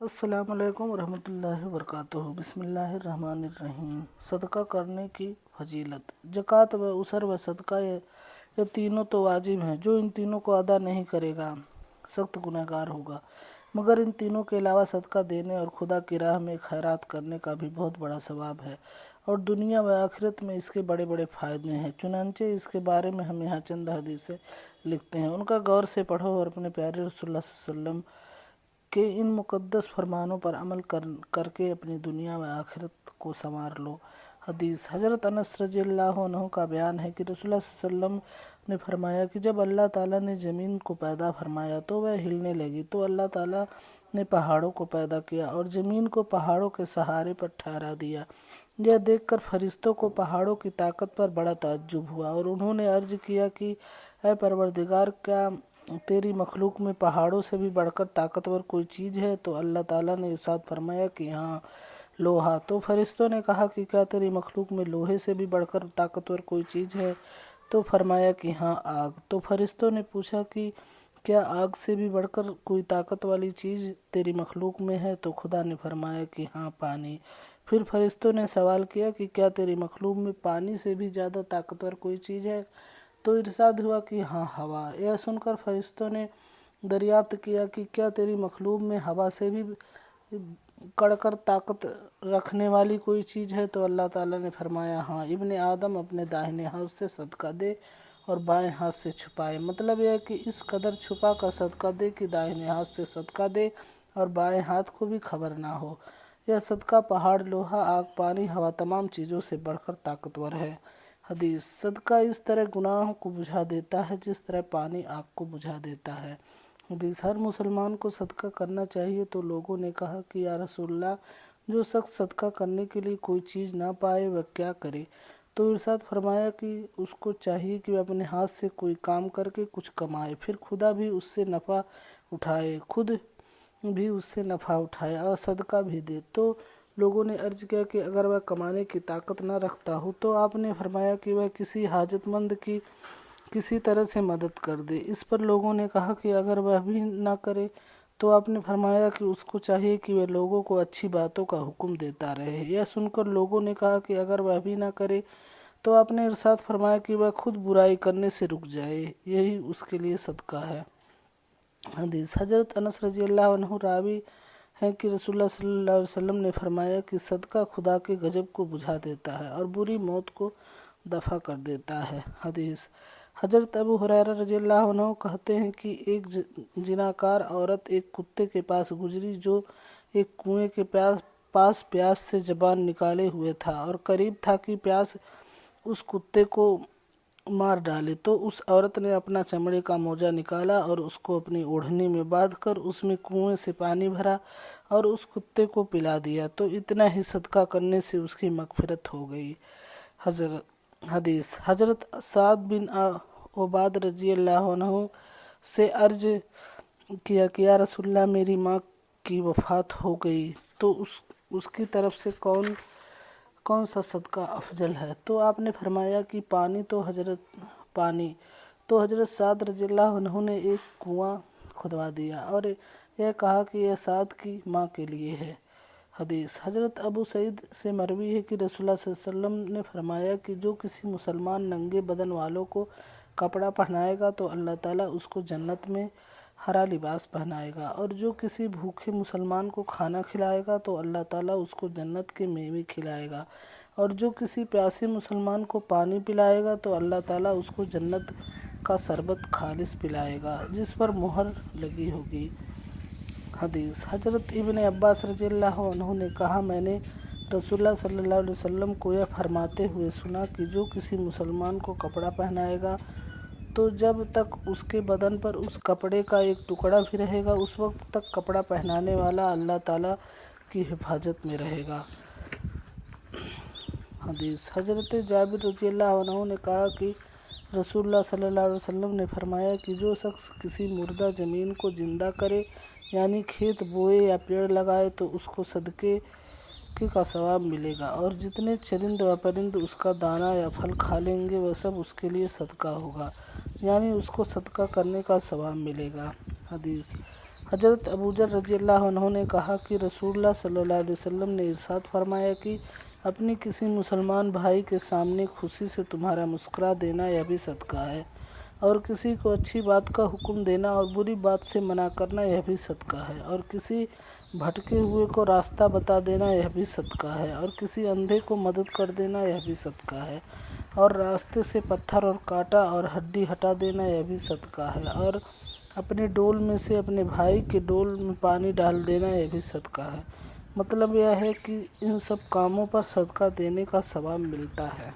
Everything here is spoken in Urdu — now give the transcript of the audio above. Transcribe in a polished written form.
السلام علیکم ورحمۃ اللہ وبرکاتہ۔ بسم اللہ الرحمن الرحیم۔ صدقہ کرنے کی فضیلت۔ زکوٰۃ و عشر و صدقہ یہ تینوں تو واجب ہیں۔ جو ان تینوں کو ادا نہیں کرے گا سخت گنہگار ہوگا، مگر ان تینوں کے علاوہ صدقہ دینے اور خدا کی راہ میں خیرات کرنے کا بھی بہت بڑا ثواب ہے، اور دنیا و آخرت میں اس کے بڑے بڑے فائدے ہیں۔ چنانچہ اس کے بارے میں ہم یہاں چند حدیثیں لکھتے ہیں، ان کا غور سے پڑھو اور اپنے پیارے رسول اللہ صلی اللہ علیہ وسلم کہ ان مقدس فرمانوں پر عمل کر کے اپنی دنیا و آخرت کو سنوار لو۔ حدیث۔ حضرت انس رضی اللہ عنہ کا بیان ہے کہ رسول اللہ صلی اللہ علیہ وسلم نے فرمایا کہ جب اللہ تعالیٰ نے زمین کو پیدا فرمایا تو وہ ہلنے لگی، تو اللہ تعالیٰ نے پہاڑوں کو پیدا کیا اور زمین کو پہاڑوں کے سہارے پر ٹھہرا دیا۔ یہ دیکھ کر فرشتوں کو پہاڑوں کی طاقت پر بڑا تعجب ہوا، اور انہوں نے عرض کیا کہ اے پروردگار، کیا تیری مخلوق میں پہاڑوں سے بھی بڑھ کر طاقتور کوئی چیز ہے؟ تو اللہ تعالیٰ نے ارشاد فرمایا کہ ہاں، لوہا۔ تو فرشتوں نے کہا کہ کیا تیری مخلوق میں لوہے سے بھی بڑھ کر طاقتور کوئی چیز ہے؟ تو فرمایا کہ ہاں، آگ۔ تو فرشتوں نے پوچھا کہ کیا آگ سے بھی بڑھ کر کوئی طاقت والی چیز تیری مخلوق میں ہے؟ تو خدا نے فرمایا کہ ہاں، پانی۔ پھر فرشتوں نے سوال کیا کہ کیا تیری مخلوق میں پانی سے بھی زیادہ طاقتور کوئی چیز ہے؟ تو ارشاد ہوا کہ ہاں، ہوا۔ یہ سن کر فرشتوں نے دریافت کیا کہ کیا تیری مخلوق میں ہوا سے بھی بڑھ کر طاقت رکھنے والی کوئی چیز ہے؟ تو اللہ تعالیٰ نے فرمایا ہاں، ابن آدم اپنے داہنے ہاتھ سے صدقہ دے اور بائیں ہاتھ سے چھپائے۔ مطلب یہ ہے کہ اس قدر چھپا کر صدقہ دے کہ داہنے ہاتھ سے صدقہ دے اور بائیں ہاتھ کو بھی خبر نہ ہو۔ یہ صدقہ پہاڑ، لوہا، آگ، پانی، ہوا، تمام چیزوں سے بڑھ کر طاقتور ہے۔ حدیث۔ صدقہ اس طرح گناہوں کو بجھا دیتا ہے جس طرح پانی آگ کو بجھا دیتا ہے۔ حدیث۔ ہر مسلمان کو صدقہ کرنا چاہیے۔ تو لوگوں نے کہا کہ یا رسول اللہ، جو شخص صدقہ کرنے کے لیے کوئی چیز نہ پائے وہ کیا کرے؟ تو ارشاد فرمایا کہ اس کو چاہیے کہ وہ اپنے ہاتھ سے کوئی کام کر کے کچھ کمائے، پھر خود بھی اس سے نفع اٹھائے اور صدقہ بھی دے۔ تو لوگوں نے عرض کیا کہ اگر وہ کمانے کی طاقت نہ رکھتا ہو؟ تو آپ نے فرمایا کہ وہ کسی حاجت مند کی کسی طرح سے مدد کر دے۔ اس پر لوگوں نے کہا کہ اگر وہ بھی نہ کرے؟ تو آپ نے فرمایا کہ اس کو چاہیے کہ وہ لوگوں کو اچھی باتوں کا حکم دیتا رہے۔ یہ سن کر لوگوں نے کہا کہ اگر وہ بھی نہ کرے؟ تو آپ نے ارشاد فرمایا کہ وہ خود برائی کرنے سے رک جائے، یہی اس کے لیے صدقہ ہے۔ حدیث۔ حضرت انس رضی اللہ عنہ راوی ہیں کہ رسول اللہ صلی اللہ علیہ وسلم نے فرمایا کہ صدقہ خدا کے غضب کو بجھا دیتا ہے اور بری موت کو دفع کر دیتا ہے۔ حدیث۔ حضرت ابو ہریرہ رضی اللہ عنہ کہتے ہیں کہ ایک زناکار عورت ایک کتے کے پاس گزری جو ایک کنویں کے پاس پیاس سے زبان نکالے ہوئے تھا اور قریب تھا کہ پیاس اس کتے کو مار ڈالے۔ تو اس عورت نے اپنا چمڑے کا موزہ نکالا اور اس کو اپنی اوڑھنی میں باندھ کر اس میں کنویں سے پانی بھرا اور اس کتے کو پلا دیا، تو اتنا ہی صدقہ کرنے سے اس کی مغفرت ہو گئی۔ حدیث۔ حضرت سعد بن عباد رضی اللہ عنہ سے عرض کیا کہ یا رسول اللہ، میری ماں کی وفات ہو گئی، تو اس کی طرف سے کون سا صدقہ افضل ہے؟ تو آپ نے فرمایا کہ پانی۔ تو حضرت سعد رضی اللہ عنہ نے ایک کنواں کھدوا دیا اور یہ کہا کہ یہ سعد کی ماں کے لیے ہے۔ حدیث۔ حضرت ابو سعید سے مروی ہے کہ رسول اللہ صلی اللہ علیہ وسلم نے فرمایا کہ جو کسی مسلمان ننگے بدن والوں کو کپڑا پہنائے گا تو اللہ تعالیٰ اس کو جنت میں ہرا لباس پہنائے گا، اور جو کسی بھوکے مسلمان کو کھانا کھلائے گا تو اللہ تعالیٰ اس کو جنت کے میوے کھلائے گا، اور جو کسی پیاسے مسلمان کو پانی پلائے گا تو اللہ تعالیٰ اس کو جنت کا شربت خالص پلائے گا جس پر مہر لگی ہوگی۔ حدیث۔ حضرت ابن عباس رضی اللہ عنہ نے کہا، میں نے رسول اللہ صلی اللہ علیہ وسلم کو یہ فرماتے ہوئے سنا کہ جو کسی مسلمان کو کپڑا پہنائے گا تو جب تک اس کے بدن پر اس کپڑے کا ایک ٹکڑا بھی رہے گا اس وقت تک کپڑا پہنانے والا اللہ تعالیٰ کی حفاظت میں رہے گا۔ حدیث۔ حضرت جابر رضی اللہ عنہ نے کہا کہ رسول اللہ صلی اللہ علیہ وسلم نے فرمایا کہ جو شخص کسی مردہ زمین کو زندہ کرے، یعنی کھیت بوئے یا پیڑ لگائے، تو اس کو صدقے کا ثواب ملے گا، اور جتنے چرند و پرند اس کا دانہ یا پھل کھا لیں گے وہ سب اس کے لیے صدقہ ہوگا، یعنی اس کو صدقہ کرنے کا ثواب ملے گا۔ حدیث۔ حضرت ابوذر رضی اللہ عنہ نے کہا کہ رسول اللہ صلی اللہ علیہ وسلم نے ارشاد فرمایا کہ اپنی کسی مسلمان بھائی کے سامنے خوشی سے تمہارا مسکرا دینا یہ بھی صدقہ ہے، اور کسی کو اچھی بات کا حکم دینا اور بری بات سے منع کرنا یہ بھی صدقہ ہے، اور کسی بھٹکے ہوئے کو راستہ بتا دینا یہ بھی صدقہ ہے، اور کسی اندھے کو مدد کر دینا یہ بھی صدقہ ہے، اور راستے سے پتھر اور کانٹا اور ہڈی ہٹا دینا یہ بھی صدقہ ہے، اور اپنے ڈول میں سے اپنے بھائی کے ڈول میں پانی ڈال دینا یہ بھی صدقہ ہے۔ مطلب یہ ہے کہ ان سب کاموں پر صدقہ دینے کا ثواب ملتا ہے۔